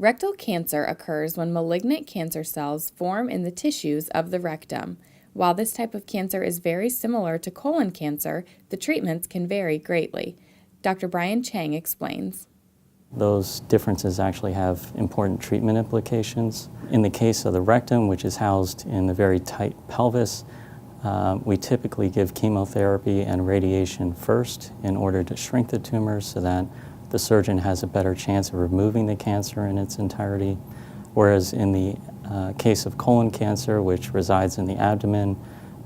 Rectal cancer occurs when malignant cancer cells form in the tissues of the rectum. While this type of cancer is very similar to colon cancer, the treatments can vary greatly. Dr. Brian Chang explains. Those differences actually have important treatment implications. In the case of the rectum, which is housed in the very tight pelvis, we typically give chemotherapy and radiation first in order to shrink the tumor so that the surgeon has a better chance of removing the cancer in its entirety. Whereas in the case of colon cancer, which resides in the abdomen,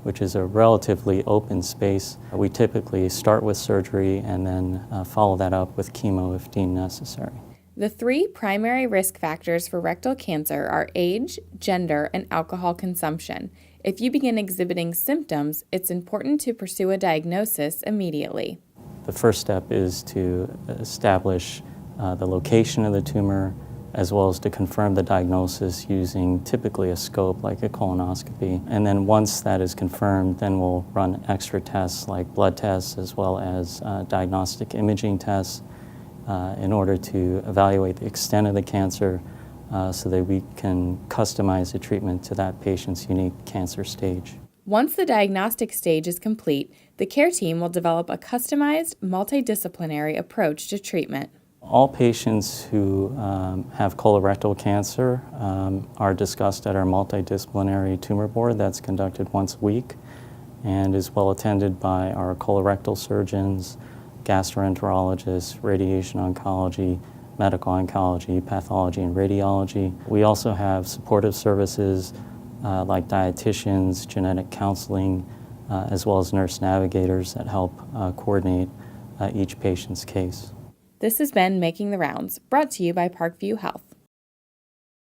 which is a relatively open space, we typically start with surgery and then follow that up with chemo if deemed necessary. The three primary risk factors for rectal cancer are age, gender, and alcohol consumption. If you begin exhibiting symptoms, it's important to pursue a diagnosis immediately. The first step is to establish the location of the tumor, as well as to confirm the diagnosis using typically a scope like a colonoscopy. And then once that is confirmed, then we'll run extra tests like blood tests as well as diagnostic imaging tests in order to evaluate the extent of the cancer so that we can customize the treatment to that patient's unique cancer stage. Once the diagnostic stage is complete, the care team will develop a customized, multidisciplinary approach to treatment. All patients who have colorectal cancer are discussed at our multidisciplinary tumor board that's conducted once a week and is well attended by our colorectal surgeons, gastroenterologists, radiation oncology, medical oncology, pathology, and radiology. We also have supportive services like dietitians, genetic counseling, as well as nurse navigators that help coordinate each patient's case. This has been Making the Rounds, brought to you by Parkview Health.